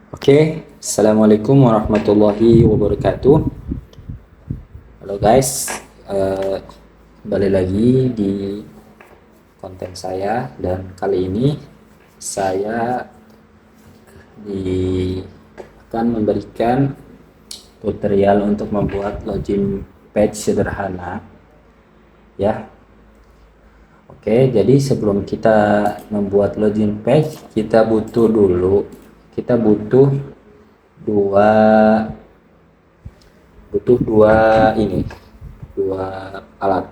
Oke, Assalamualaikum warahmatullahi wabarakatuh. Halo guys, kembali lagi di konten saya dan kali ini saya akan memberikan tutorial untuk membuat login page sederhana ya. Oke, jadi sebelum kita membuat login page, kita butuh dua dua alat.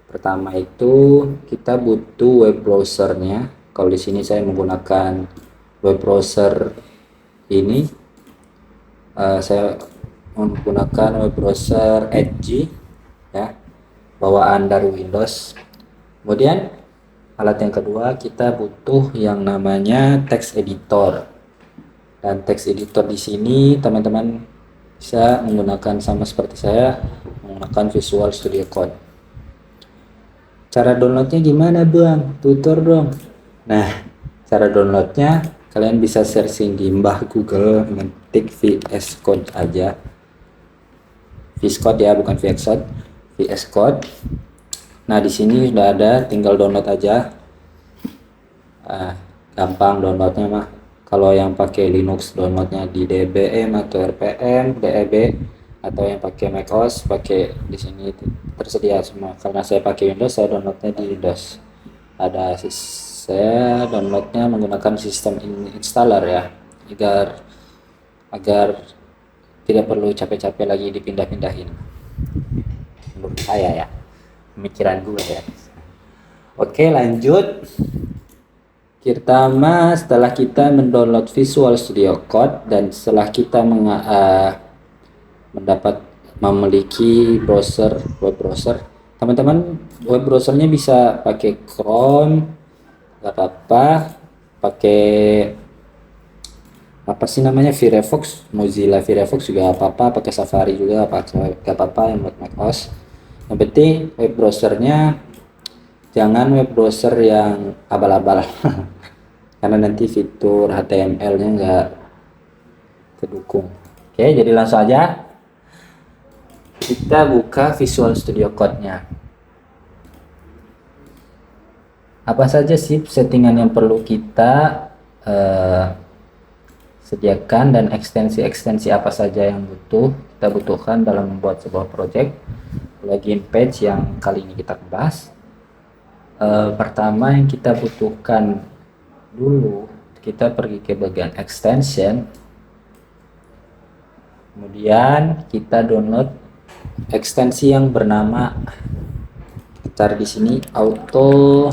Pertama itu kita butuh web browsernya. Kalau di sini saya menggunakan web browser ini, saya menggunakan web browser Edge ya, bawaan dari Windows. Kemudian alat yang kedua, kita butuh yang namanya text editor. Dan text editor di sini teman-teman bisa menggunakan sama seperti saya, menggunakan Visual Studio Code. Cara downloadnya gimana bang? Tutor dong. Nah, cara downloadnya kalian bisa searching di mbah Google, ngetik VS Code aja. VS Code ya, bukan VS Code. VS Code. Nah, di sini sudah ada, tinggal download aja. Gampang downloadnya mah. Kalau yang pakai Linux downloadnya di DBM atau RPM, DEB, atau yang pakai macOS pakai di sini tersedia semua. Karena saya pakai Windows, saya downloadnya di Windows. Saya downloadnya menggunakan sistem installer ya, agar tidak perlu capek-capek lagi dipindah-pindahin. Menurut saya ya, pemikiran gue ya. Oke, lanjut. Pertama, setelah kita mendownload Visual Studio Code dan setelah kita memiliki web browser, teman-teman web browsernya bisa pakai Chrome, nggak apa-apa, pakai apa sih namanya, Firefox, Mozilla Firefox juga apa-apa, pakai Safari juga nggak apa-apa yang buat macOS. Yang penting web browsernya jangan web browser yang abal-abal karena nanti fitur HTML-nya nggak kedukung. Oke, jadi langsung aja kita buka Visual Studio Code-nya. Apa saja sih settingan yang perlu kita sediakan dan ekstensi-ekstensi apa saja yang kita butuhkan dalam membuat sebuah project login page yang kali ini kita bahas. Pertama yang kita butuhkan dulu, kita pergi ke bagian extension, kemudian kita download ekstensi yang bernama, cari di sini auto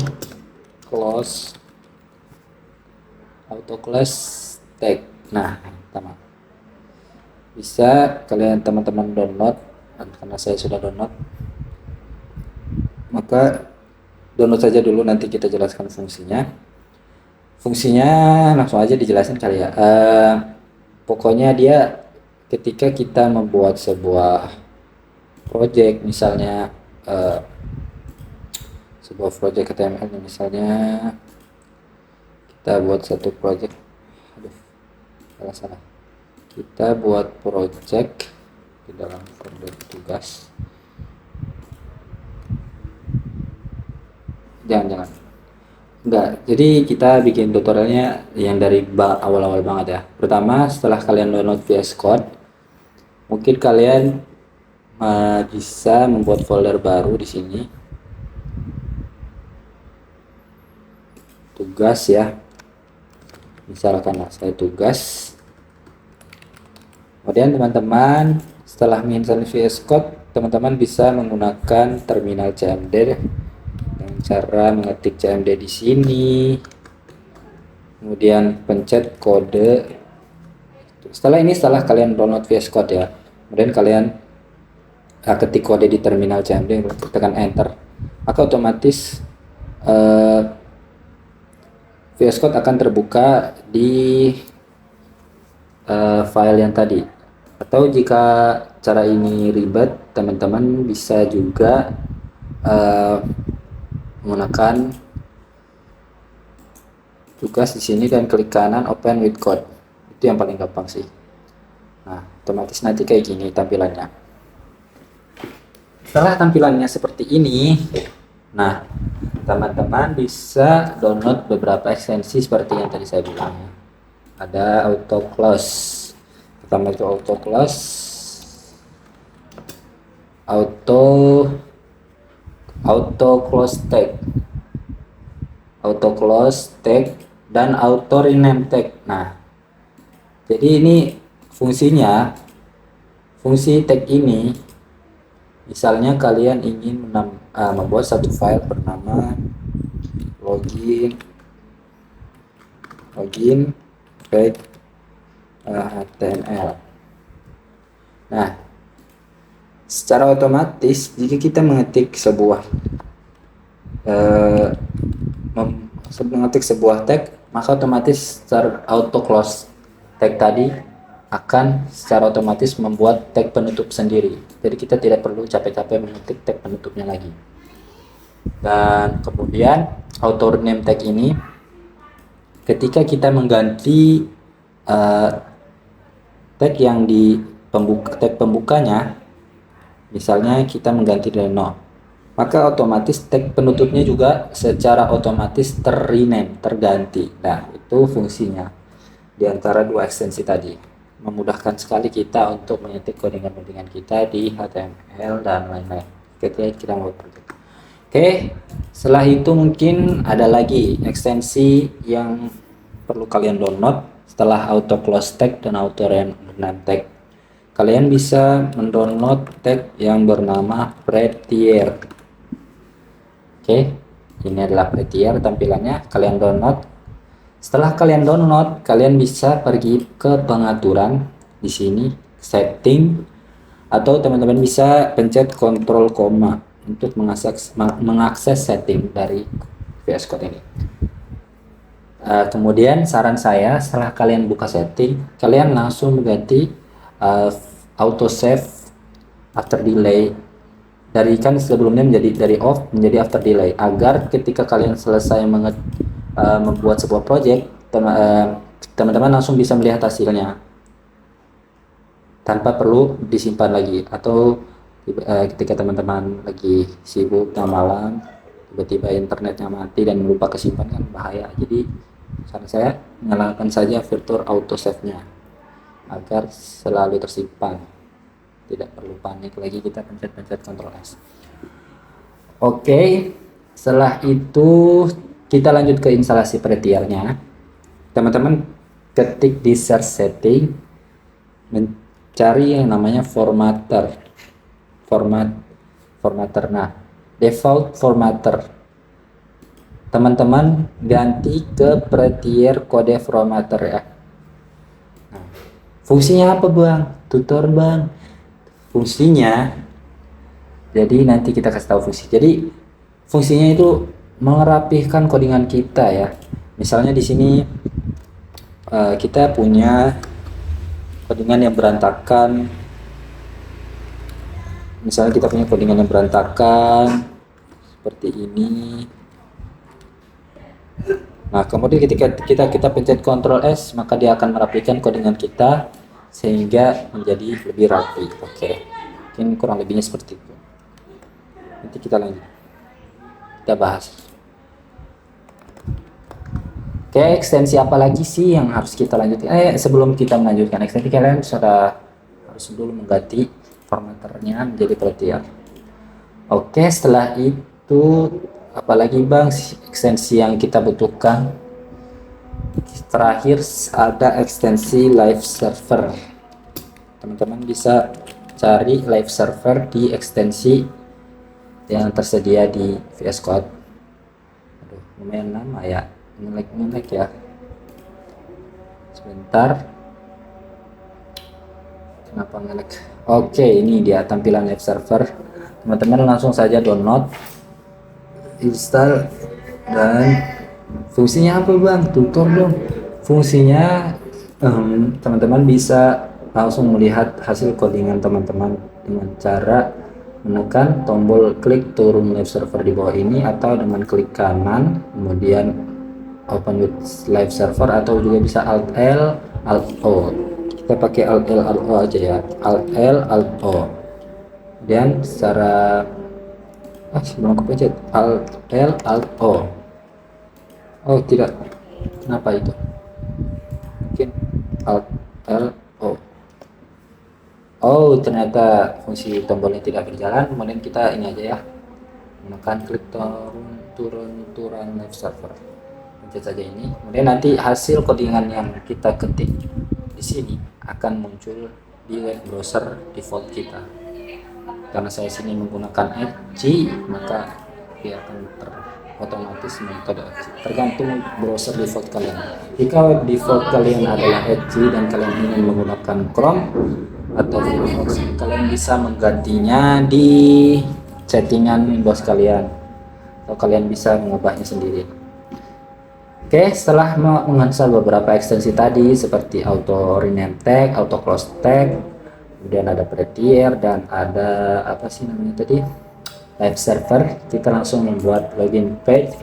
close tag. Nah, bisa kalian teman-teman download, karena saya sudah download, maka download saja dulu, nanti kita jelaskan fungsinya langsung aja dijelasin kali ya. Pokoknya dia ketika kita membuat sebuah project, misalnya sebuah project HTML, misalnya kita buat satu project, kita buat project di dalam folder tugas. Jangan enggak, jadi kita bikin tutorialnya yang dari awal-awal banget ya. Pertama, setelah kalian download VS Code, mungkin kalian bisa membuat folder baru di sini, tugas ya, misalkan saya tugas. Kemudian teman-teman setelah menginstal VS Code, teman-teman bisa menggunakan terminal CMD. Cara mengetik CMD di sini, kemudian pencet kode. Setelah kalian download VS Code ya, kemudian kalian ketik kode di terminal CMD, tekan enter, maka otomatis VS Code akan terbuka di file yang tadi. Atau jika cara ini ribet, teman-teman bisa juga menggunakan tugas di sini dan klik kanan open with code. Itu yang paling gampang sih. Nah, otomatis nanti kayak gini tampilannya. Setelah tampilannya seperti ini, nah teman-teman bisa download beberapa ekstensi seperti yang tadi saya bilang. Ada auto close. Pertama itu auto close, auto close tag, dan auto rename tag. Nah, jadi ini fungsinya, fungsi tag ini, misalnya kalian ingin membuat satu file bernama login page HTML. Nah, secara otomatis jika kita mengetik sebuah tag, maka otomatis secara auto close tag tadi akan secara otomatis membuat tag penutup sendiri. Jadi kita tidak perlu capek-capek mengetik tag penutupnya lagi. Dan kemudian auto rename tag ini, ketika kita mengganti tag yang di tag pembukanya, misalnya kita mengganti dari 0, maka otomatis tag penutupnya juga secara otomatis terganti. Nah, itu fungsinya di antara dua ekstensi tadi. Memudahkan sekali kita untuk mengetik codingan-codingan kita di HTML dan lain-lain ketika kita mau project. Oke, setelah itu mungkin ada lagi ekstensi yang perlu kalian download setelah auto close tag dan auto rename tag. Kalian bisa mendownload tag yang bernama prettier. Oke, ini adalah prettier tampilannya. Kalian download. Setelah kalian download, kalian bisa pergi ke pengaturan di sini, setting, atau teman-teman bisa pencet Ctrl koma untuk mengakses setting dari VS Code ini. Kemudian saran saya, setelah kalian buka setting, kalian langsung mengganti auto save after delay. Dari kan sebelumnya menjadi dari off menjadi after delay, agar ketika kalian selesai membuat sebuah project, teman-teman langsung bisa melihat hasilnya tanpa perlu disimpan lagi. Atau ketika teman-teman lagi sibuk tengah malam, tiba-tiba internetnya mati dan lupa kesimpan, kan bahaya. Jadi saran saya, nyalakan saja fitur auto save-nya agar selalu tersimpan, tidak perlu panik lagi kita pencet-pencet Ctrl S. Oke, setelah itu kita lanjut ke instalasi prettier-nya. Teman-teman ketik di search setting, mencari yang namanya formatter. Nah, default formatter. Teman-teman ganti ke prettier code formatter ya. Nah, fungsinya apa bang? Tutor bang. Fungsinya, jadi nanti kita kasih tahu fungsi. Jadi fungsinya itu merapihkan codingan kita ya. Misalnya di sini kita punya codingan yang berantakan. Misalnya kita punya codingan yang berantakan seperti ini. Nah, kemudian ketika kita pencet Ctrl S, maka dia akan merapikan codingan kita sehingga menjadi lebih rapi. Oke, mungkin kurang lebihnya seperti itu. Nanti kita lanjut, kita bahas. Oke, ekstensi apa lagi sih yang harus kita lanjutkan? Sebelum kita melanjutkan ekstensi, kalian sudah harus dulu mengganti formatternya menjadi prettier. Oke, setelah itu apalagi bang ekstensi yang kita butuhkan? Terakhir ada ekstensi live server. Teman-teman bisa cari live server di ekstensi yang tersedia di VS Code. Aduh, lumayan lama ya, nge-lag ya. Sebentar, kenapa nge-lag? Oke, ini dia tampilan live server. Teman-teman langsung saja download, install, dan fungsinya apa bang? Tutor dong. Fungsinya teman-teman bisa langsung melihat hasil codingan teman-teman dengan cara menekan tombol klik turun live server di bawah ini, atau dengan klik kanan kemudian open with live server, atau juga bisa Alt L Alt O. Kita pakai Alt L Alt O aja ya. Alt L Alt O. Kemudian secara sebelum aku pencet Alt L Alt O. Oh tidak, kenapa itu? Mungkin Alt L O. Oh ternyata fungsi tombolnya tidak berjalan. Kemudian kita ini aja ya, menekan klik turun live server, pencet saja ini. Kemudian nanti hasil codingan yang kita ketik di sini akan muncul di web browser default kita. Karena saya sini menggunakan Edge, maka dia akan otomatis metode Edge, tergantung browser default kalian. Jika web default kalian adalah Edge dan kalian ingin menggunakan Chrome atau Firefox, kalian bisa menggantinya di settingan Windows kalian, atau kalian bisa mengubahnya sendiri. Oke, setelah menginstal beberapa ekstensi tadi seperti auto rename tag, auto close tag, kemudian ada prettier dan ada apa sih namanya tadi, live server, kita langsung membuat login page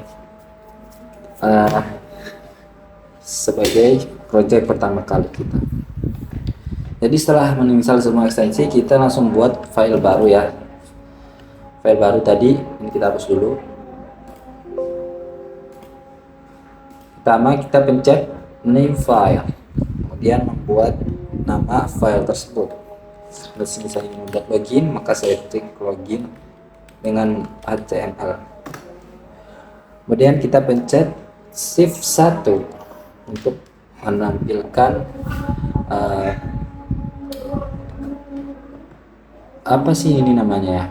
sebagai project pertama kali kita. Jadi setelah menginstal semua ekstensi, kita langsung buat file baru ya. File baru tadi ini kita hapus dulu. Pertama kita pencet new file, kemudian membuat nama file tersebut. Di sini saya membuat login, maka saya klik login dengan HTML. Kemudian kita pencet shift 1 untuk menampilkan apa sih ini namanya ya.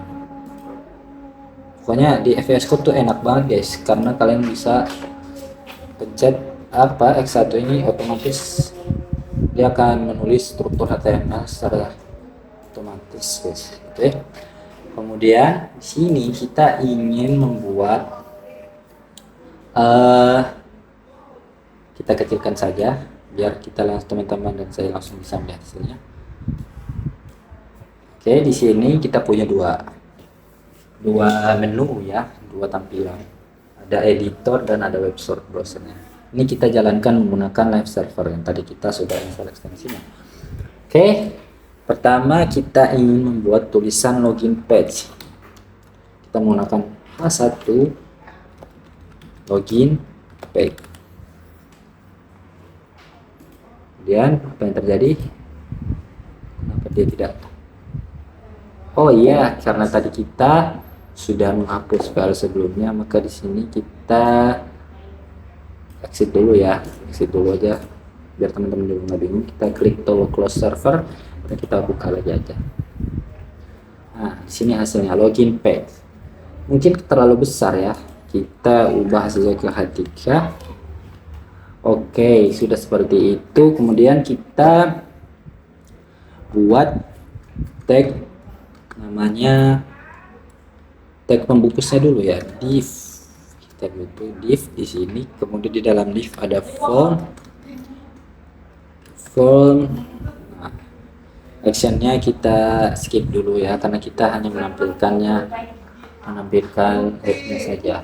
Pokoknya di VS Code tuh enak banget guys, karena kalian bisa pencet apa X1 ini, otomatis dia akan menulis struktur HTML secara otomatis guys. Oke. Kemudian di sini kita ingin membuat kita kecilkan saja biar kita langsung, teman-teman dan saya langsung bisa melihat hasilnya. Oke, di sini kita punya dua menu ya, dua tampilan. Ada editor dan ada web browsernya. Ini kita jalankan menggunakan live server yang tadi kita sudah install ekstensinya. Oke, pertama kita ingin membuat tulisan login page. Kita menggunakan H1 login page. Kemudian apa yang terjadi? Kenapa dia tidak? Oh iya, karena tadi kita sudah menghapus file sebelumnya, maka di sini kita exit dulu ya, exit dulu aja biar teman-teman juga nggak bingung. Kita klik tombol close server dan kita buka lagi aja. Nah, di sini hasilnya login page. Mungkin terlalu besar ya, kita ubah saja ke H3. Oke, sudah seperti itu. Kemudian kita buat tag, namanya tag pembungkusnya dulu ya, div. Kita butuh div di sini, kemudian di dalam div ada form. Nah, actionnya kita skip dulu ya, karena kita hanya menampilkan headnya saja.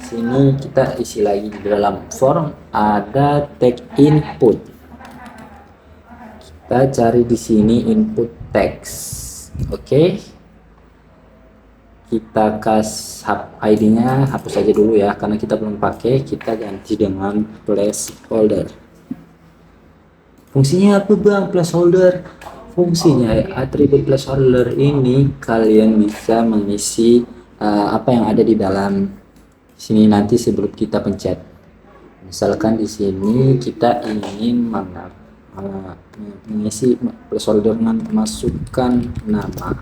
Sini kita isi lagi di dalam form ada tag input. Kita cari di sini input text. Oke, kita kasih ID-nya hapus saja dulu ya, karena kita belum pakai. Kita ganti dengan placeholder. Fungsinya apa bang placeholder? Fungsinya atribut placeholder ini kalian bisa mengisi apa yang ada di dalam sini nanti sebelum kita pencet. Misalkan di sini kita ingin mengisi placeholder dengan masukkan nama,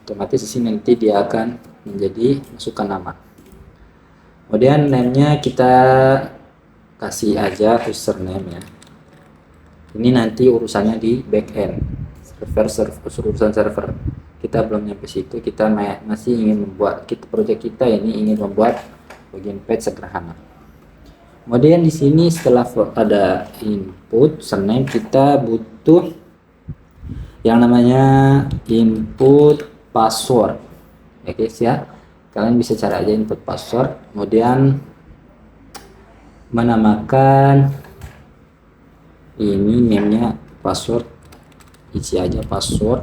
otomatis di sini nanti dia akan menjadi masukkan nama. Kemudian name-nya kita kasih aja username ya. Ini nanti urusannya di backend urusan server. Kita belum nyampe situ, kita masih ingin membuat project kita ini ingin membuat login page sederhana. Kemudian di sini setelah ada input username, kita butuh yang namanya input password ya guys ya. Kalian bisa cari aja input password, kemudian menamakan ini name-nya password, isi aja password.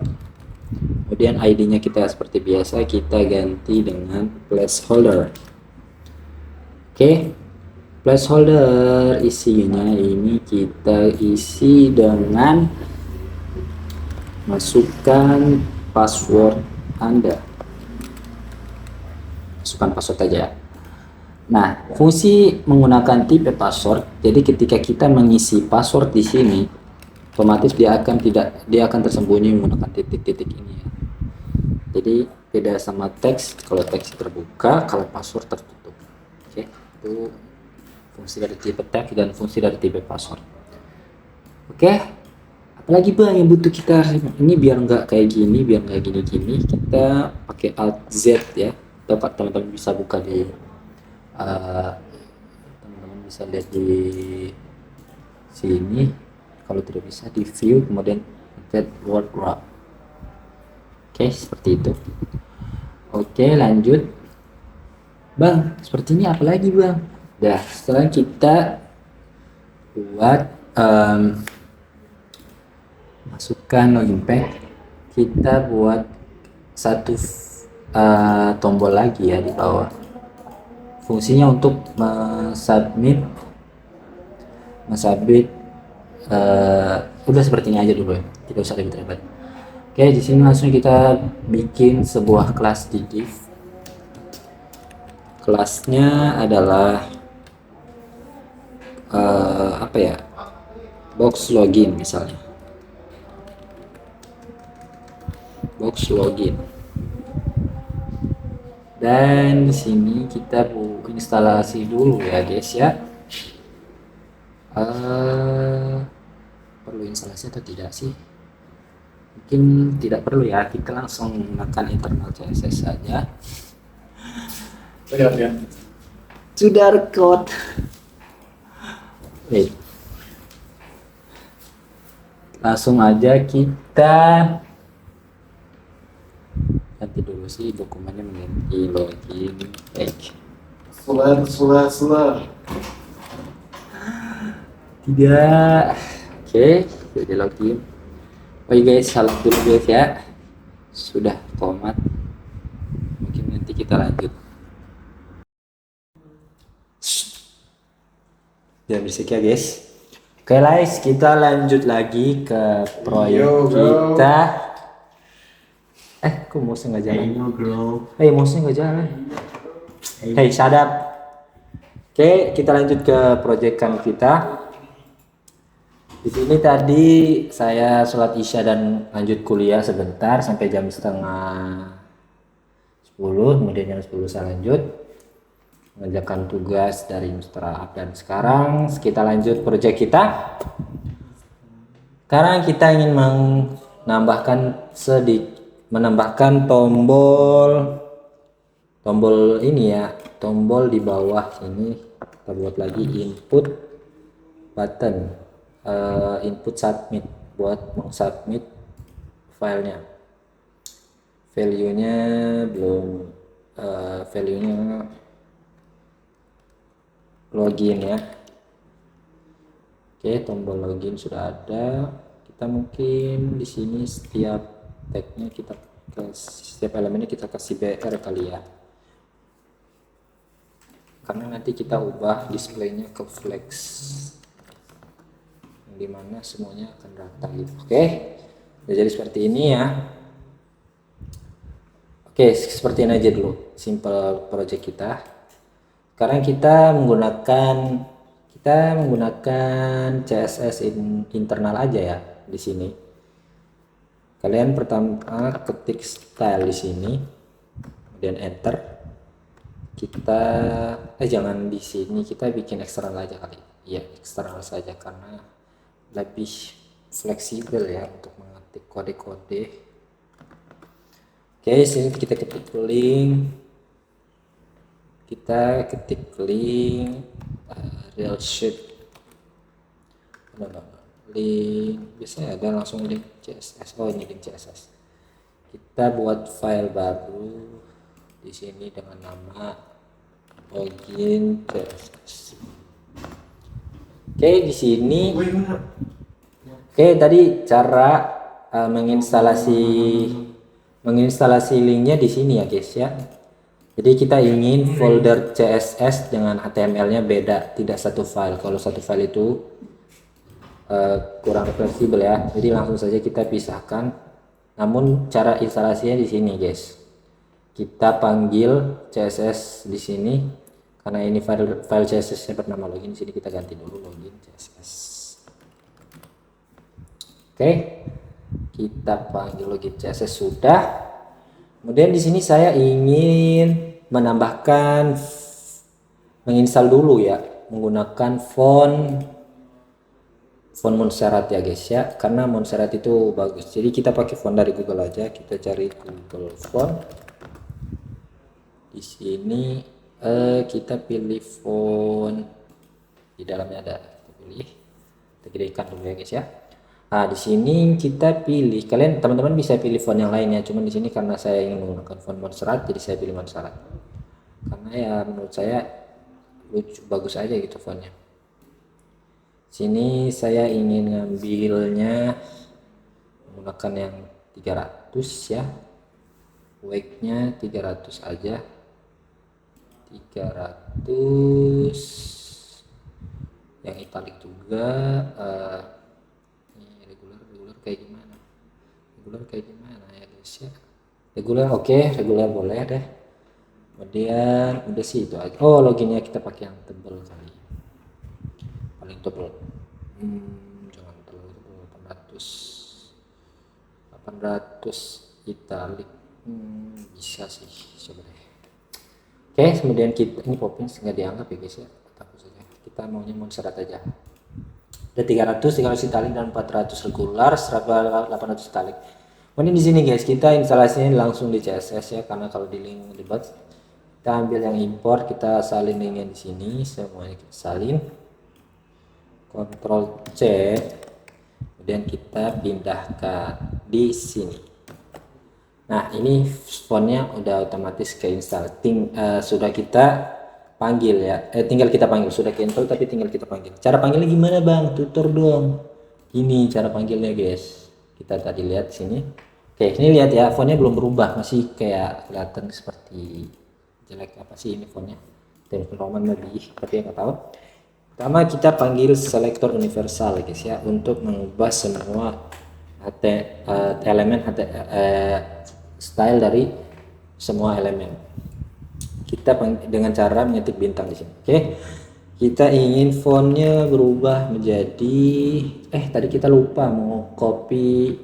Kemudian ID-nya kita seperti biasa kita ganti dengan placeholder. Oke, placeholder isinya ini kita isi dengan masukkan password Anda. Masukkan password aja. Nah, fungsi menggunakan tipe password. Jadi ketika kita mengisi password di sini, otomatis dia akan tersembunyi menggunakan titik-titik ini ya. Jadi beda sama teks. Kalau teks terbuka, kalau password tertutup. Oke, itu fungsi dari tipe teks dan fungsi dari tipe password. Oke, apalagi bang yang butuh kita ini biar nggak kayak gini, biar nggak gini-gini, kita pakai Alt Z ya. Dapat teman-teman bisa buka di teman-teman bisa lihat di sini. Kalau tidak bisa di view, kemudian get word wrap. Oke, seperti itu. Oke, lanjut bang, seperti ini apa lagi bang? Dah, setelah kita buat masukkan login pack, kita buat satu tombol lagi ya di bawah. Fungsinya untuk mensubmit udah seperti ini aja dulu ya, tidak usah ribet-ribet. Oke, di sini langsung kita bikin sebuah kelas di div. Kelasnya adalah apa ya, box login misalnya, box login. Dan di sini kita instalasi dulu ya guys ya. Perlu instalasi atau tidak sih? Mungkin tidak perlu ya, kita langsung menggunakan internal CSS saja. Ya. Sudah record. Wait. Langsung aja kita ganti dulu sih dokumennya, mengganti login page. Selar. Tidak. Oke, jadi login. Oke guys, salam dulu guys ya. Sudah komat. Mungkin nanti kita lanjut. Jangan berisik ya guys. Oke guys, kita lanjut lagi ke proyek kita. Kok mouse nggak jalan? Mouse nggak jalan. Hey, shut up. Oke, kita lanjut ke proyekan kita. Di sini tadi saya sholat isya dan lanjut kuliah sebentar sampai jam setengah 10, kemudian jam 10 saya lanjut mengerjakan tugas dari Mr. Aap. Dan sekarang kita lanjut proyek kita. Sekarang kita ingin menambahkan tombol ini ya, tombol di bawah sini. Kita buat lagi input button, input submit buat submit filenya. Value-nya belum, value-nya login ya. Oke, tombol login sudah ada. Kita mungkin di sini setiap tagnya setiap elemennya kita kasih BR kali ya, karena nanti kita ubah displaynya ke flex yang dimana semuanya akan rata gitu. Oke, jadi seperti ini ya. Oke, seperti ini aja dulu simple project kita. Sekarang kita menggunakan CSS internal aja ya di sini. Kalian pertama ketik style di sini, kemudian enter. Kita jangan di sini, kita bikin eksternal aja kali. Iya, eksternal saja karena lebih fleksibel ya untuk mengetik kode-kode. Oke, sini kita ketik link. Real sheet. Link biasanya ada langsung link CSS. Oh, ini link CSS. Kita buat file baru di sini dengan nama login CSS. Oke, di sini Oke, tadi cara menginstalasi linknya di sini ya guys ya. Jadi kita ingin folder CSS dengan HTML-nya beda, tidak satu file. Kalau satu file itu kurang fleksibel ya. Jadi langsung saja kita pisahkan. Namun cara instalasinya di sini guys. Kita panggil CSS di sini karena ini file CSS-nya bernama login. Di sini kita ganti dulu login CSS. Oke, kita panggil login CSS sudah. Kemudian di sini saya ingin menginstal dulu ya, menggunakan font Montserrat ya guys ya, karena Montserrat itu bagus. Jadi kita pakai font dari Google aja. Kita cari Google Font. Di sini kita pilih font, di dalamnya ada, kita pilih, kita gedekan dulu ya guys ya. Nah, di sini kita pilih, kalian teman-teman bisa pilih font yang lainnya, cuman di sini karena saya ingin menggunakan font Montserrat, jadi saya pilih Montserrat. Karena ya menurut saya lucu, bagus aja gitu fontnya. Sini saya ingin ngambilnya menggunakan yang 300 ya. Weight-nya 300 aja. 300 yang italic juga. Ini regular kayak gimana ya guys ya. Regular oke, regular boleh deh. Kemudian udah sih itu aja. Oh, loginnya kita pakai yang tebel kali, paling tebel. Jangan terlalu tebel. 800 italic. Bisa sih, coba deh. Oke, kemudian kita ini Poppins nggak dianggap ya guys ya, takut saja. Kita maunya Montserrat aja. Ada 300 italic dan 400 regular, 800 italic. Kemudian di sini guys, kita instalasinya langsung di CSS ya, karena kalau di link ribet. Kita ambil yang import, kita salin linknya di sini, semuanya kita salin. Ctrl C, kemudian kita pindahkan di sini. Nah, ini fontnya udah otomatis keinstall. Sudah kita panggil ya, tinggal kita panggil, sudah keinstall tapi tinggal kita panggil. Cara panggilnya gimana bang? Tutor dong. Ini cara panggilnya guys. Kita tadi lihat sini. Oke, ini lihat ya, fontnya belum berubah, masih kayak kelihatan seperti jelek. Apa sih ini fontnya? Times New Roman lebih, tapi nggak tahu. Pertama kita panggil selector universal guys ya, untuk mengubah semua elemen style dari semua elemen. Kita dengan cara mengetik bintang di sini. Oke. Kita ingin fontnya berubah menjadi tadi kita lupa mau copy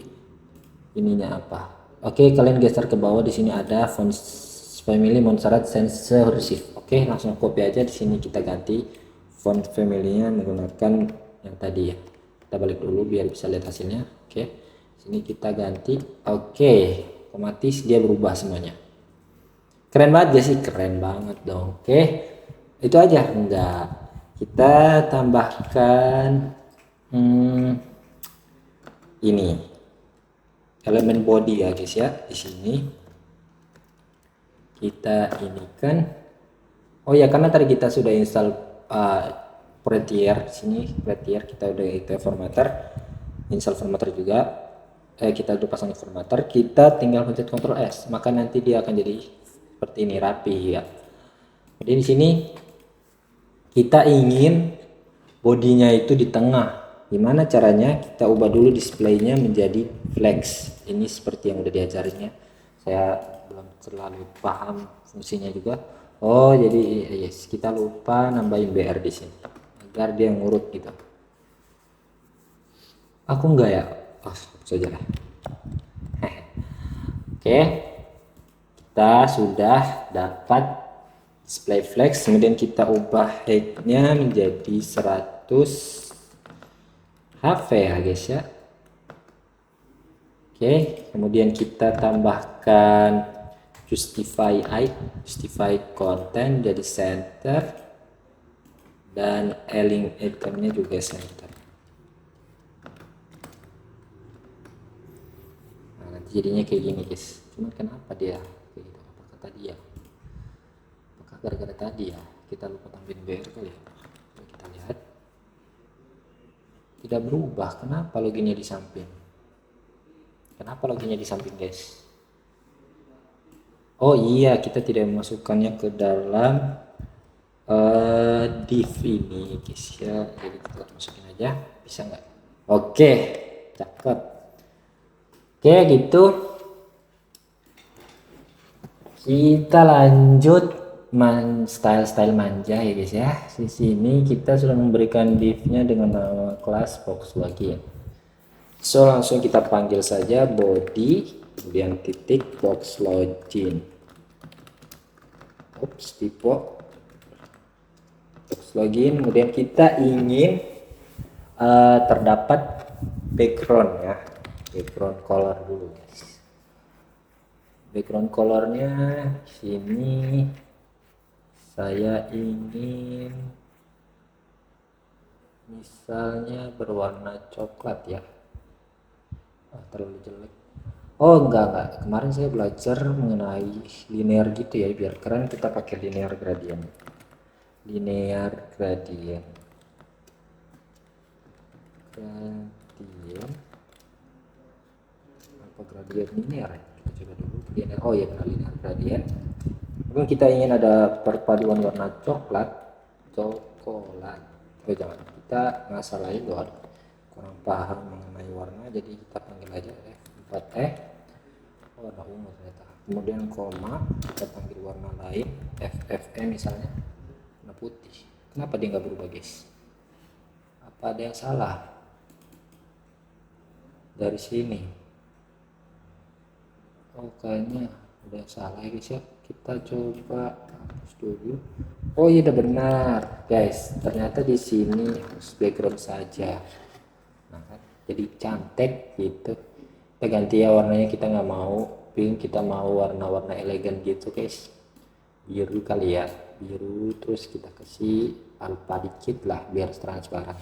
ininya apa. Oke, kalian geser ke bawah, di sini ada font family Montserrat sans serif. Oke, langsung copy aja, di sini kita ganti font family-nya menggunakan yang tadi ya. Kita balik dulu biar bisa lihat hasilnya. Oke. Sini kita ganti. Oke, otomatis dia berubah semuanya. Keren banget ya sih, keren banget dong. Oke, itu aja enggak. Kita tambahkan ini elemen body ya guys ya. Di sini kita ini kan, oh ya, karena tadi kita sudah install Prettier. Sini Prettier kita udah itu formatter, install formatter juga. Kita udah pasang formatter, kita tinggal pencet Ctrl S, maka nanti dia akan jadi seperti ini, rapi ya. Jadi di sini kita ingin bodinya itu di tengah. Gimana caranya? Kita ubah dulu displaynya menjadi flex. Ini seperti yang udah diajarinnya. Saya belum terlalu paham fungsinya juga. Oh, jadi yes, kita lupa nambahin BR di sini agar dia ngurut gitu. Aku enggak ya. Saja lah. Oke, kita sudah dapat display flex. Kemudian kita ubah height-nya menjadi 100 HV ya guys ya. Oke, kemudian kita tambahkan justify height, justify content jadi center, dan align itemnya juga center. Nah, nanti jadinya kayak gini guys. Cuman kenapa dia kayak gitu? Apakah tadi ya? Apakah gara-gara tadi ya kita lupa tambahin BR kali ya? Kita lihat. tidak berubah. Kenapa loginnya di samping? Kenapa loginnya di samping, guys? Oh iya, kita tidak memasukkannya ke dalam div ini, guys ya. Jadi kita masukin aja, bisa nggak? Oke, cakep. Oke, gitu. Kita lanjut style manja ya guys ya. Di sini kita sudah memberikan divnya dengan nama kelas box login. So langsung kita panggil saja body kemudian titik box login. Oops, tipe box login. Kemudian kita ingin terdapat background ya, background color dulu guys. Background colornya sini saya ingin misalnya berwarna coklat ya. Terlalu jelek. Oh enggak, kemarin saya belajar mengenai linear gitu ya, biar keren kita pakai linear gradient apa gradient linear ya? Kita coba dulu linear. Oh ya benar, linear gradient. Kemudian kita ingin ada perpaduan warna coklat. Oh jangan, kita ngasalahin doang, kurang paham mengenai warna, jadi kita panggil aja F4 warna ungu ternyata. Kemudian koma, kita panggil warna lain FFE misalnya, warna putih. Kenapa dia nggak berubah guys? Apa ada yang salah dari sini? Oh kayaknya udah salah guys ya. Kita coba hapus dulu. Oh iya udah benar guys, ternyata di sini harus background saja. Nah, kan? Jadi cantik gitu. Kita ganti ya warnanya, kita nggak mau pink, kita mau warna-warna elegan gitu guys. Biru kali ya, biru, terus kita kasih alpha dikit lah biar transparan.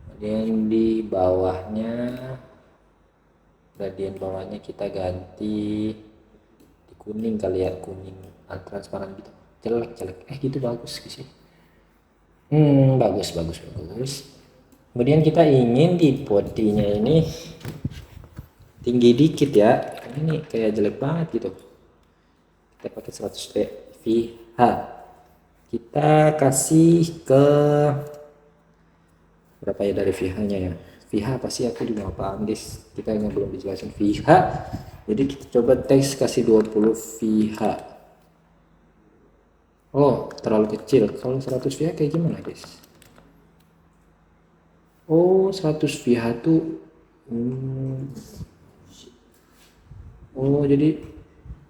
Kemudian di bawahnya, gradient bawahnya kita ganti di kuning kali ya, kuning transparan gitu. Jelek gitu bagus sih. Bagus. Kemudian kita ingin di bodinya ini tinggi dikit ya, ini kayak jelek banget gitu. Kita pakai 100 VH, kita kasih ke berapa ya dari VH nya ya. VH pasti aku juga nggak paham guys, kita yang belum dijelasin VH, jadi kita coba teks kasih 20 VH. Oh terlalu kecil, kalau 100 VH kayak gimana guys? Oh 100 VH tuh oh jadi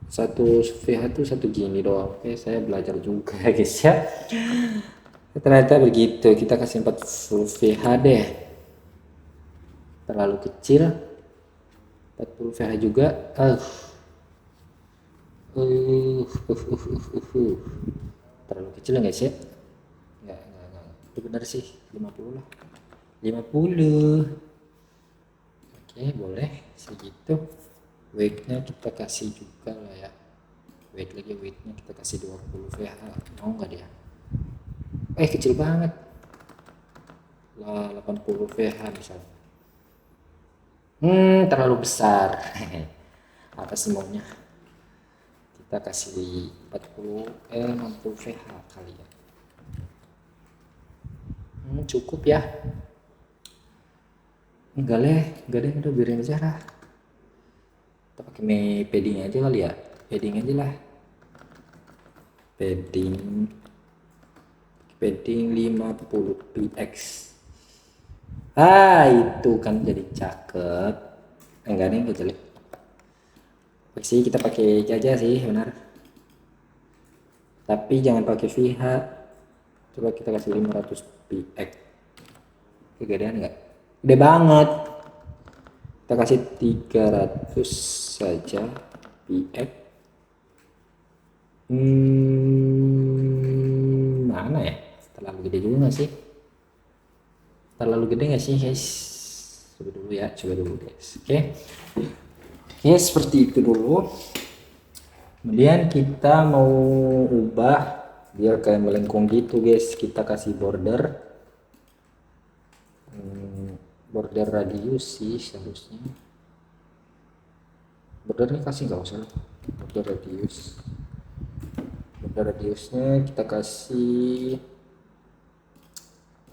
1 VH tuh satu gini doang. Oke, saya belajar juga guys ya. Ternyata begitu, kita kasih 40 VH deh, terlalu kecil. 40 VH juga. Terlalu kecil nggak sih? Nggak. Itu benar sih, 50 lah. 50. Oke, boleh segitu. Weight-nya kita kasih juga lah ya. Weight-nya kita kasih 20 VH. Mau nggak dia? Kecil banget. Lah 80 VH misalnya. Terlalu besar. Apa sih maunya? Kita kasih 60 VH kali ya. Cukup ya. Enggak deh, udah biarin aja lah. Kita pakai padding aja kali ya. Padding aja lah. Padding 50 px. Itu kan jadi cakep. Enggak nih, enggak jelek. Sih kita pakai aja sih, benar. Tapi jangan pakai VH. Coba kita kasih 500 px. Kegedean enggak? Gede banget. Kita kasih 300 saja px. Mana ya? Terlalu gede juga nggak sih? Terlalu gede nggak sih guys? Coba dulu guys. Oke, seperti itu dulu. Kemudian kita mau ubah biar kayak melengkung gitu guys. Kita kasih border border radius sih seharusnya. Bordernya kasih nggak usah, border radiusnya kita kasih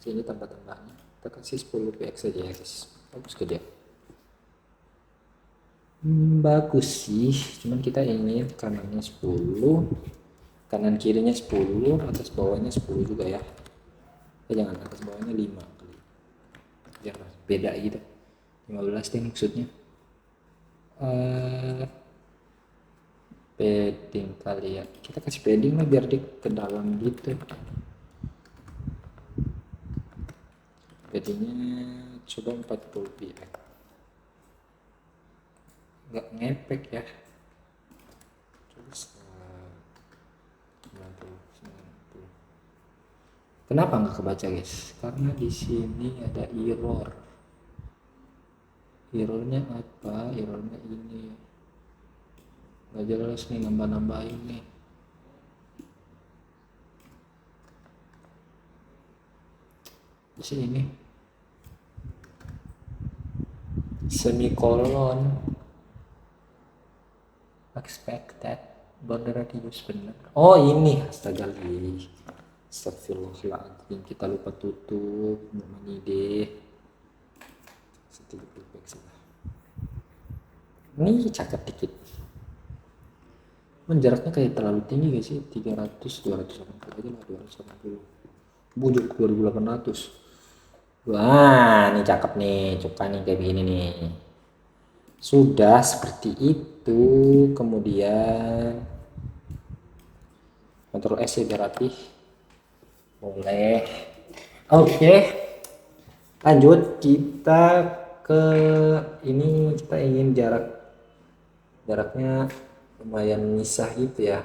ini tambah-tambahnya, kita kasih 10 px aja ya guys. Bagus ke dia. Bagus sih, cuman kita ingin kanannya 10, kanan kirinya 10, atas bawahnya 10 juga ya. Jangan, atas bawahnya 5 kali, biar beda gitu. 15 deh maksudnya. Padding kali ya, kita kasih padding lah biar dia ke dalam gitu. Paddingnya coba 40 px, nggak ngepek ya. Terus 90. Kenapa nggak kebaca guys? Karena di sini ada errornya apa? Errornya ini nggak jelas nih, nambah-nambahin nih. Di sini semikolon expected border radius bener. Oh ini, astagfirullahaladzim, kita lupa tutup namanya deh. Ini cakep dikit. Jaraknya kayak terlalu tinggi gak sih? 300, 280 aja lah, 280. Bujuk 2800. Wah, ini cakep nih, cuka nih kayak begini nih. Sudah seperti itu. Kemudian Ctrl S ya biar rapih. Boleh. Oke. Lanjut kita ke ini, kita ingin jaraknya lumayan misah gitu ya.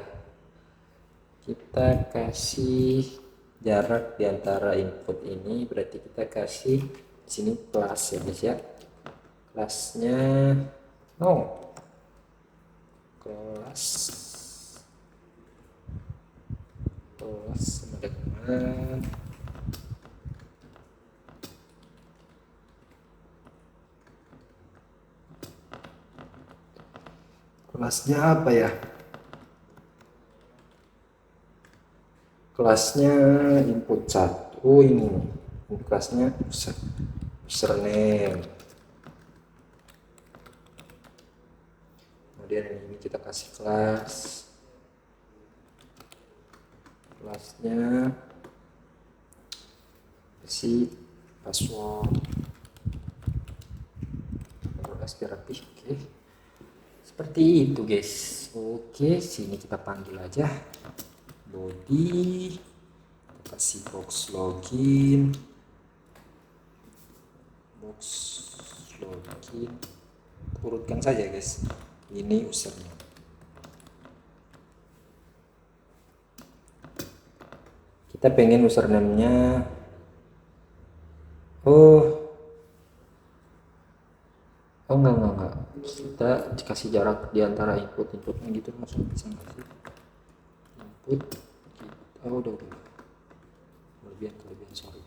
Kita kasih jarak di antara input ini, berarti kita kasih di sini kelas ya guys ya. Kelasnya kelas sama dengan kelasnya apa ya? Kelasnya input 1 ini. Kelasnya username. Kemudian ini kita kasih kelasnya kasih password. Terus biar rapih. Oke. Seperti itu guys. Oke, sini kita panggil aja body, kita kasih box login, urutkan saja guys. Ini usernya. Kita pengen username-nya enggak, kita dikasih jarak di antara inputnya gitu, langsung bisa nggak sih? Input kita udah kelebihan sorry.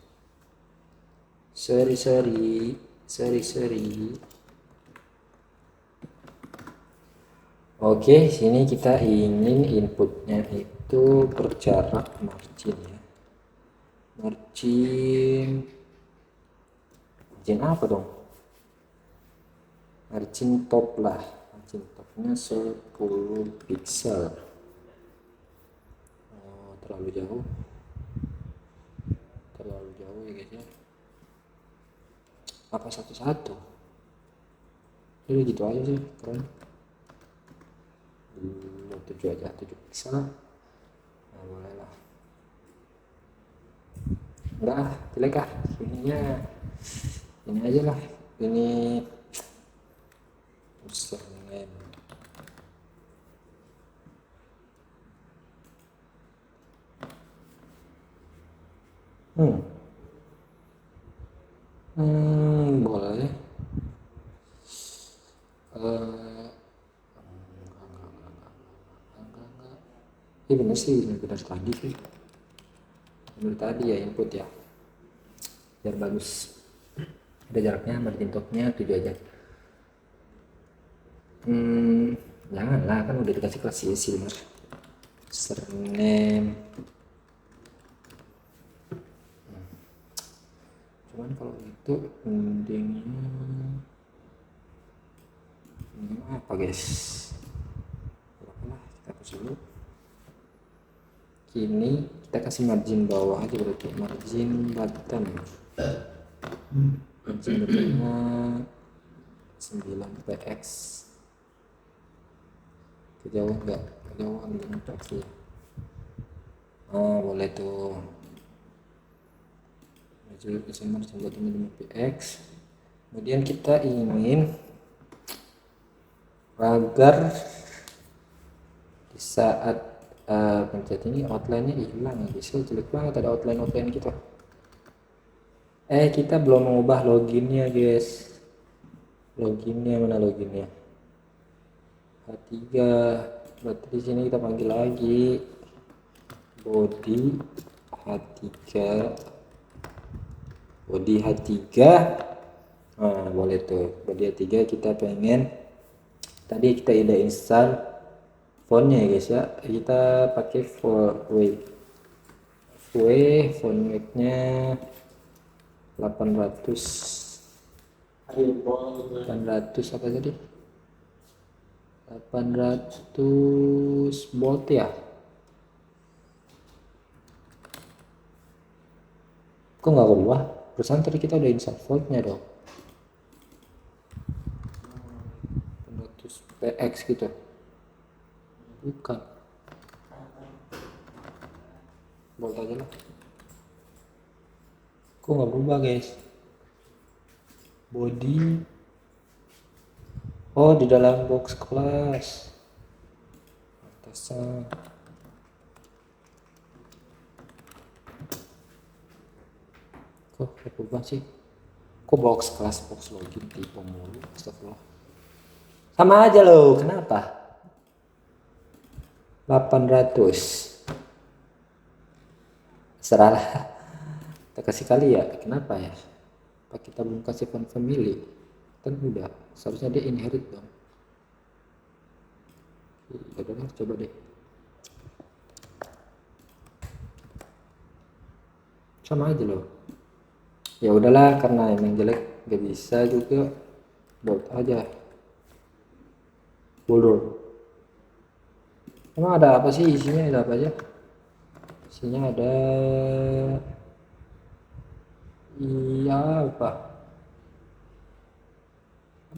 Oke, sini kita ingin inputnya itu berjarak margin ya. Margin apa dong? Margin top lah, margin topnya 10 pixel. Terlalu jauh ya guys ya. Apa 1:1? Jadi gitu aja sih, keren. 7 aja, 7 pixel. Nah, boleh lah. Enggak, jelek ah. Ini aja lah. Ini username. Boleh. Ini bener sih, bener tadi ya input ya, biar bagus. ada jaraknya, margin topnya 7 aja. Janganlah, kan udah dikasih kelas isi bener. Username. Cuman kalau itu mendingnya apa guys, kita hapus dulu. Kini kita kasih margin bawah aja, berarti margin bottom. Margin bottomnya 9px. Kejauhan enggak? Kejauhan dengan px ya. Oh boleh tuh. Margin bottomnya 5px. Kemudian kita ingin agar di saat pencet ini outline-nya hilang ya guys, jelek banget ada outline gitu. Kita belum mengubah loginnya guys. Loginnya mana loginnya? H3. Berarti di sini kita panggil lagi body H3. Nah boleh tuh, body H3 kita pengen. Tadi kita udah install fontnya ya guys ya, kita pakai font weight-nya 800 apa tadi, 800 bold ya. Kok nggak keluar? Perusahaan tadi kita udah install fontnya dong. 800px gitu, bukan bold aja lah. Kok nggak berubah guys? Body, oh di dalam box kelas atasan. Kok nggak berubah sih? Kok box kelas, box login tipe mulu, astagfirullah. Sama aja loh, kenapa? 800 serahlah, kita kasih kali ya. Kenapa ya? Apa kita belum kasih font family? Kan udah, seharusnya dia inherit dong. Ya udah, coba deh. Sama aja loh. Ya udahlah, karena emang jelek gak bisa juga, bold aja. Bold. Emang ada apa sih isinya? Ada apa aja? Isinya ada, iya apa?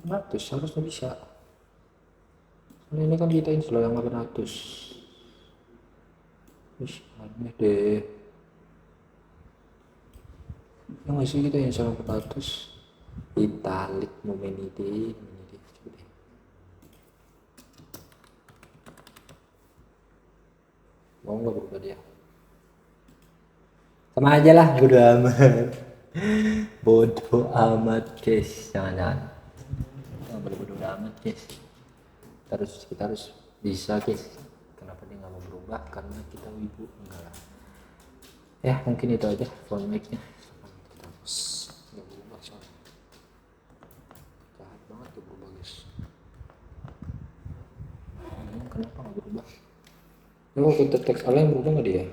800 harusnya bisa. Soalnya ini kan kita install yang 800. Aneh deh. Yang ngasih kita install 800. Italic Momenity. Coba deh. Mau nggak berubah dia? Sama aja lah, bodo amat. Bodoh amat guys, jangan. Bodoh amat guys. Kita harus bisa guys. Kenapa dia nggak mau berubah? Karena kita wibu. Enggak lah. Ya mungkin itu aja font mic-nya. Kita harus nggak berubah soalnya. Jahat banget tuh berubah guys. Kenapa nggak berubah? Ya waktu teks awal yang berubah nggak dia?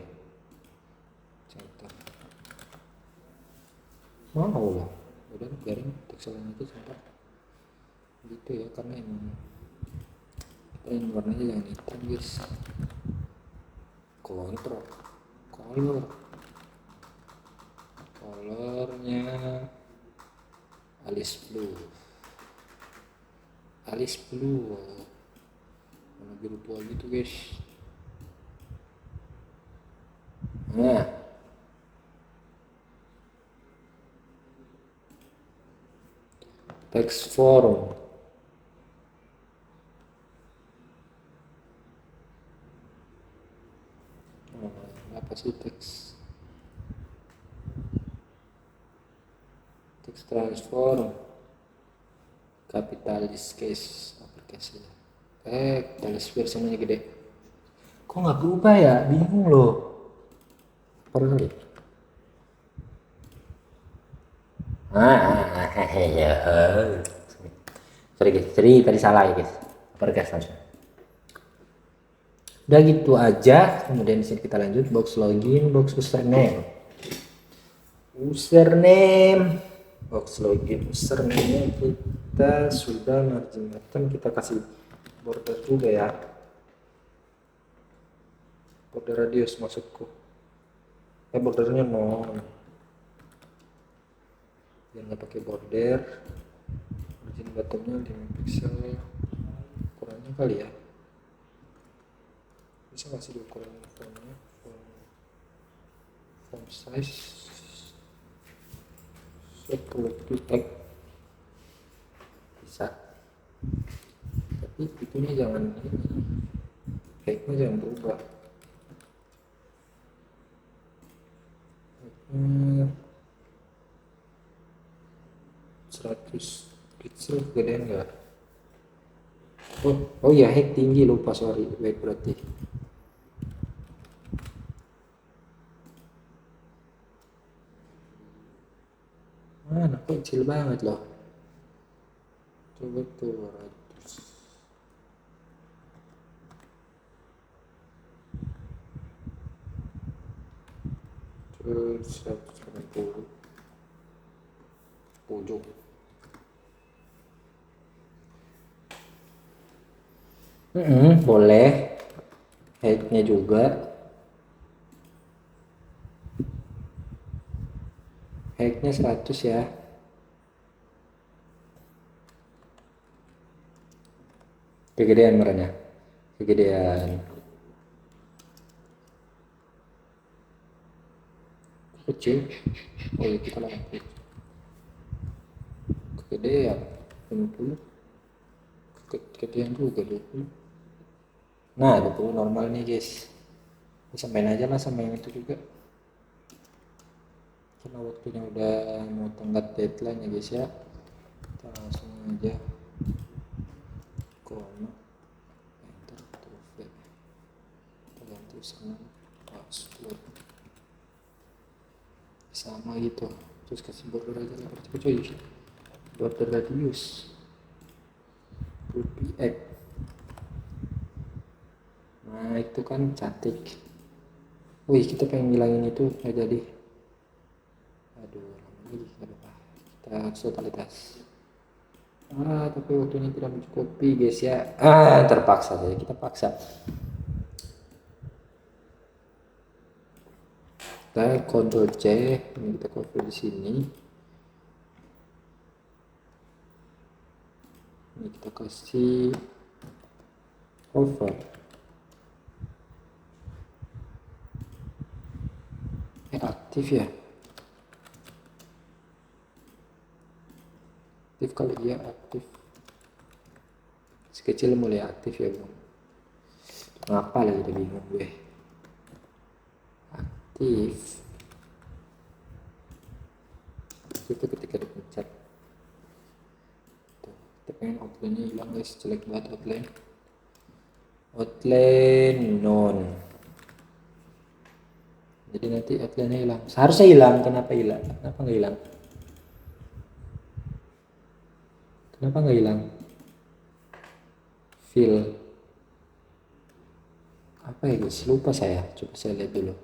Mau lah, udah biarin teks awalnya aja sebentar. Gitu ya, karena emang warnanya jangan hitam guys. Colornya Alice blue warna biru tua gitu guys. Nah text form, apa sih text transform, kapitalis case aplikasi, kapitalis versinya gede. Kok nggak berubah ya, bingung loh. Perlu. Ya. Sorry guys, jadi tadi salah ya guys. Pergas harusnya. Udah gitu aja. Kemudian di sini kita lanjut box login, box username. Box login username kita sudah margin button, kita kasih border juga ya. Border radius maksudku. Bordernya non. Biar nggak pakai border. Margin buttonnya 5 pixel. Ukurannya kali ya. Bisa kasih ukuran fontnya, font size 10 px bisa, tapi itunya jangan ini, height-nya jangan berubah. 100 pixel gedean enggak? Oh ya, height tinggi, lupa, sorry, wait, berarti mana kecil banget loh. Coba tuh 200. Terus 180 pojok. Boleh. Height-nya juga. Height-nya 100 ya. Kegedean merahnya. Kegedean. Kecil. Oh ya, kita lakukan. Kegedean 50. Kegedean juga 20. Nah, 20 normal nih guys. Samain aja lah sama yang itu juga. Karena waktunya udah mau tenggat deadline ya guys ya. Kita langsung aja koma enter trove, kita ganti username password sama gitu, terus kasih border aja lah seperti itu coy. Border radius 10 px. Nah itu kan cantik. Wih, kita pengen ngilangin itu nggak jadi. Aduh, lagi nggak apa-apa, kita totalitas. Tapi waktunya tidak mencukupi guys ya. Terpaksa saja, kita paksa. Kita Ctrl C, ini kita cover di sini. Ini kita kasih cover. Aktif ya. Aktif kali ya, aktif. Sekecil mulai aktif ya bang. Ngapa lagi udah bingung gue. Aktif. Itu ketika dipencet. Tuh, kita pengen outline-nya hilang guys, jelek banget outline. Outline non. Jadi nanti outline-nya hilang. Seharusnya hilang, kenapa hilang? Kenapa nggak hilang? Kenapa nggak hilang? Fill. Apa ya guys? Lupa saya. Coba saya lihat dulu.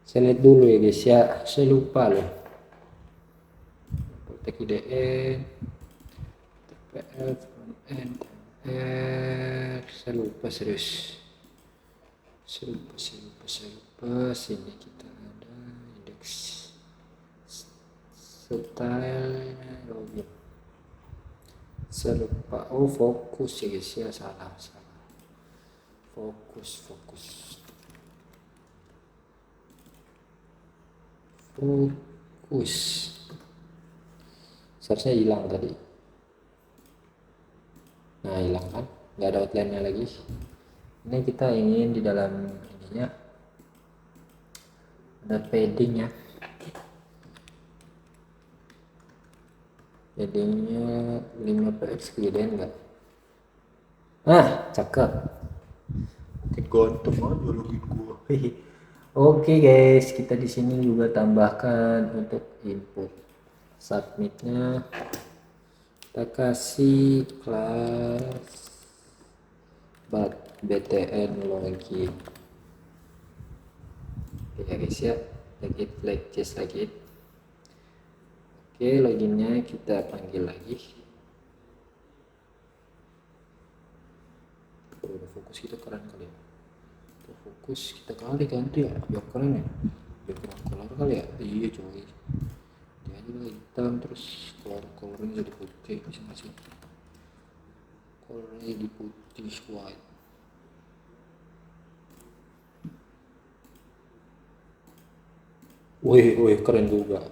Saya lihat dulu ya guys ya. Saya lupa loh. Tag IDE, TPF, end, saya lupa serius. Saya lupa. Sini kita ada indeks style login. Saya lupa. Oh, fokus ya guys ya, salah. Fokus. Seharusnya hilang tadi. Nah, hilang kan? Nggak ada outline-nya lagi. Ini kita ingin di dalam ininya ada padding ya. Paddingnya 5 px kegedean nggak? Cakep. Ganteng aja login gua. Oke guys, kita di sini juga tambahkan untuk input Submitnya kita kasih kelas btn login. Oke ya guys ya, login. Oke, loginnya kita panggil lagi. Udah fokus kita keren kali ya. Fokus kita kali ganti ya, biar keren ya. Background color kali ya. Iya coy. Dia aja lah hitam, terus colornya jadi putih, bisa nggak sih? Colornya jadi putih white. Wih, keren juga.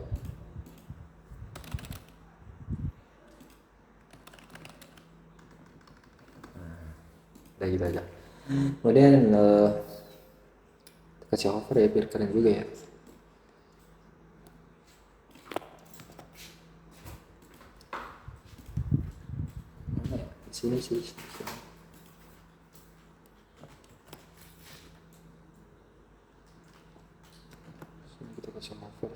Udah gitu aja. Kemudian kasih hover ya biar keren juga ya. Mana ya? Sini sih. Sini kita kasih hover.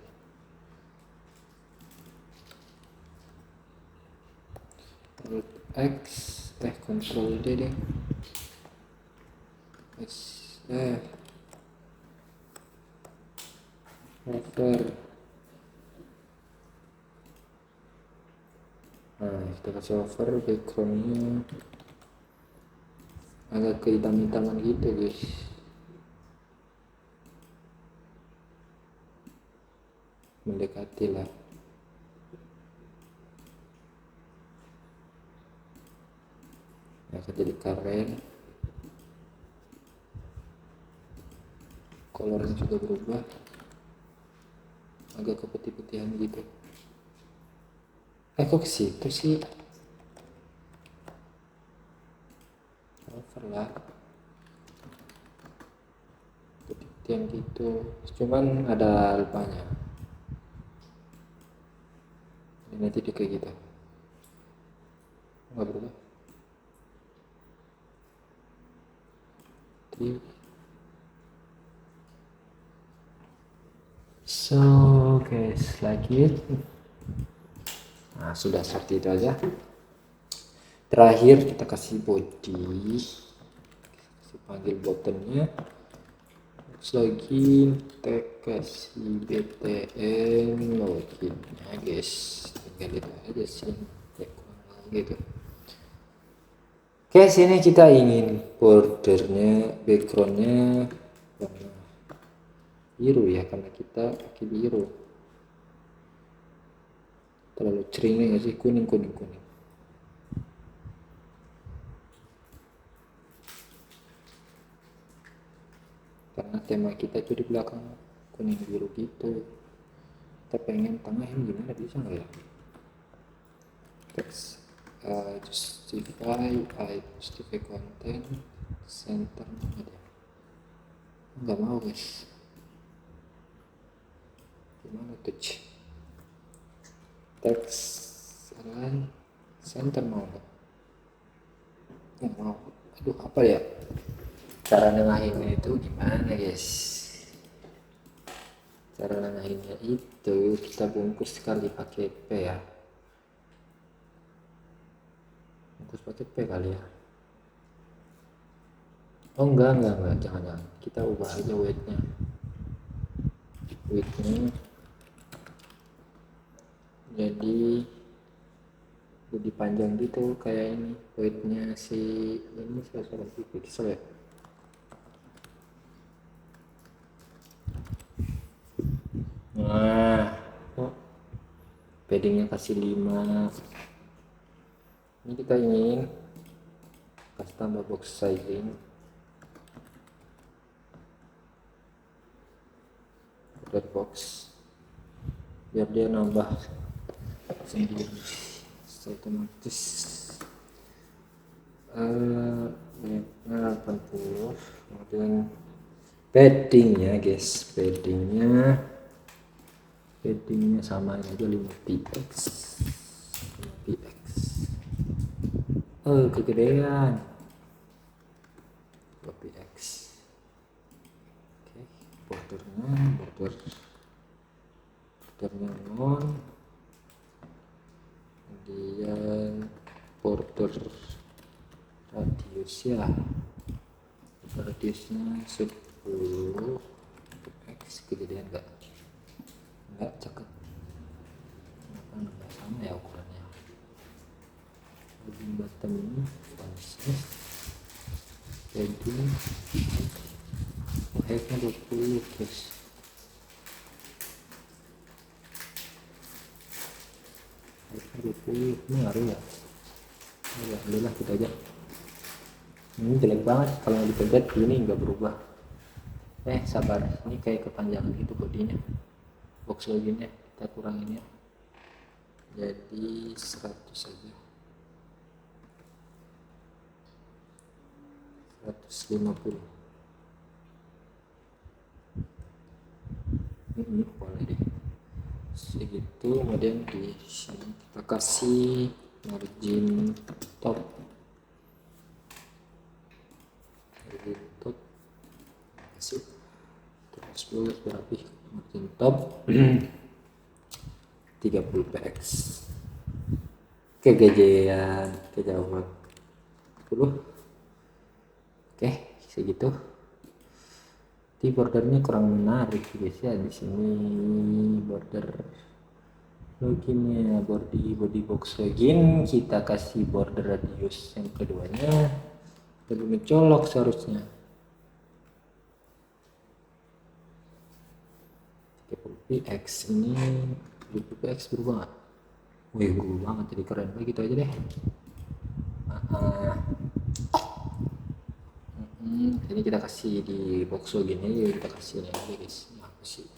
Alt X, Ctrl D deh. Hover. Nah, kita kasih hover, backgroundnya agak kehitam-hitaman gitu guys. Mendekati lah. Akan jadi keren. Colornya sudah berubah, agak keputih-putihan gitu. Kok ke situ sih? Over lah, putih-putihan gitu. Cuman ada alpanya. Ini nanti dia kayak gitu. Nggak berubah. So guys, lagi. Nah, sudah seperti itu aja. Terakhir kita kasih body, kasih panggil buttonnya, terus login, kita kasih btn loginnya guys, tinggal itu aja sih gitu. Oke, sini kita ingin bordernya, backgroundnya warna biru ya, karena kita pakai biru. Terlalu cering nggak sih, kuning. Karena tema kita itu di belakang kuning biru gitu. Kita pengen tengahin gimana, bisa nggak ya? Text justify content center mana dia? Nggak mau guys. Gimana tuh? Text align center mau nggak? Nggak mau. Aduh, apa ya? Cara nengahinnya itu gimana guys? Cara nengahinnya itu kita bungkus sekali pakai P ya. Bungkus pakai P kali ya. Oh enggak, jangan. Kita ubah aja weightnya jadi panjang gitu kayak ini. Weightnya si ini 180 pixel ya. Nah, paddingnya kasih 5. Ini kita ingin kasih tambah box sizing, red box, biar dia nambah sendiri otomatis. 80. Kemudian paddingnya guys, paddingnya sama aja 5px. Kegedean 5px. Oke, bordernya non. radiusnya 10 x kejadian enggak cakep, kenapa enggak sama ya ukurannya. Bagian bottom ini panses jadi headnya 20 guys. Headnya 20 ini ngaruh ya. Alhamdulillah kita aja. Ini jelek banget kalau dipencet ini nggak berubah. Sabar, ini kayak kepanjangan gitu bodinya, box loginnya kita kurangin ya, jadi 100 saja, 150. Ini boleh deh segitu. Kemudian di sini kita kasih margin top, kasih terus bulat berapi margin top 30 px kegedean kejauhan 10. Oke, segitu. Di bordernya kurang menarik guys ya. Di sini border loginnya body box login, kita kasih border radius yang keduanya lebih mencolok seharusnya. 30px ini 30px berubah nggak? Wih, berubah banget, jadi keren. Begitu aja deh. Ini kita kasih di box login ini, kita kasih ini aja guys. Apa sih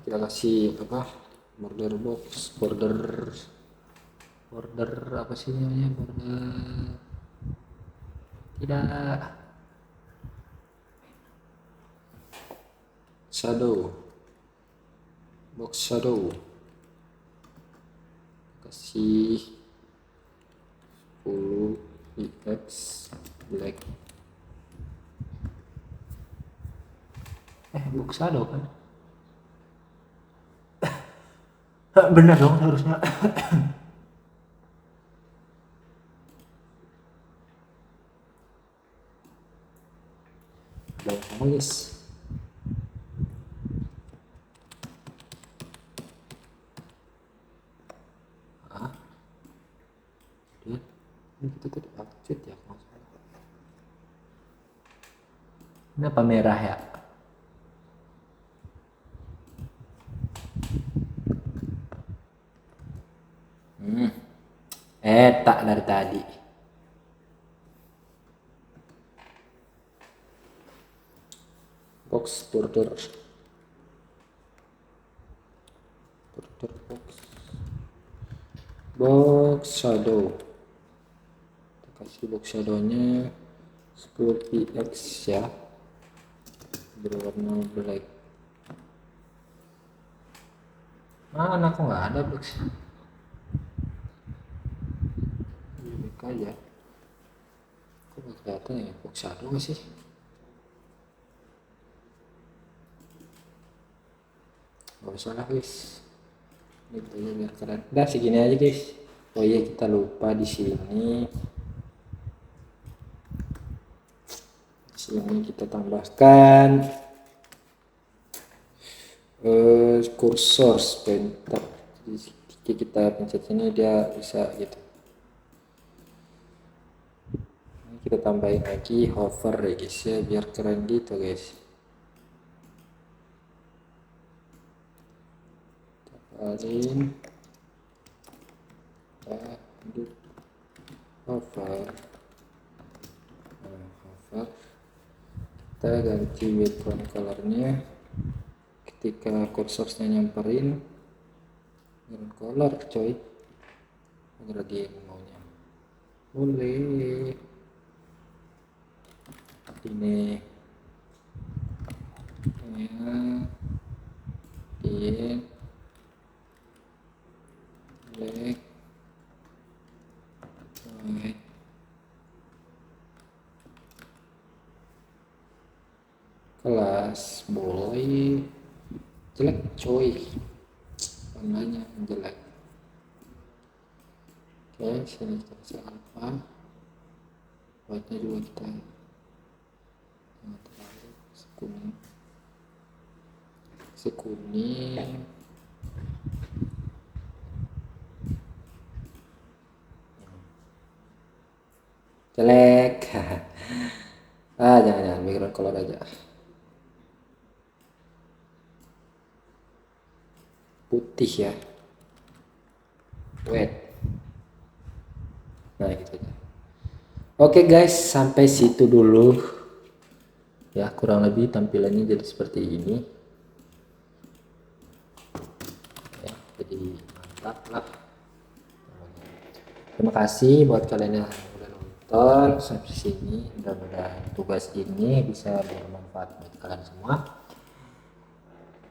kita kasih apa, border box, border apa sih namanya, border tidak shadow, box shadow, kasih 10 px black. Box shadow kan benar dong harusnya. Udah sama guys. Ini kita tadi update ya kalau salah. Kenapa merah ya? Tak dari tadi. Box border box shadow, kita kasih box shadownya 10 px ya, berwarna black. Mana aku nggak ada box black aja, kok nggak kelihatan ya box shadow sih. Gak usah lah guys, ini aja biar keren. Udah segini aja guys. Oh iya, kita lupa di sini kita tambahkan kursor pointer. Jadi kita pencet ini dia bisa gitu. Ini kita tambahin lagi hover ya guys ya, biar keren gitu guys. Tambahin hover. Kita ganti background colornya ketika kursornya nyamperin background color coy, lagi maunya boleh ini ya, black white. Kelas boleh jelek coy, warnanya jelek. Oke, sini kita kasih alpha, white-nya juga kita jangan terlalu kuning. Jelek. Jangan background color aja putih ya, wet. Nah gitu aja. Oke guys, sampai situ dulu ya, kurang lebih tampilannya jadi seperti ini ya, jadi mantap lah. Terima kasih buat kalian yang udah nonton sampai sini. Mudah-mudahan tugas ini bisa bermanfaat buat kalian semua.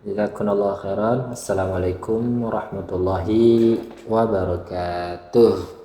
Jazakumullah khairan. Assalamualaikum warahmatullahi wabarakatuh.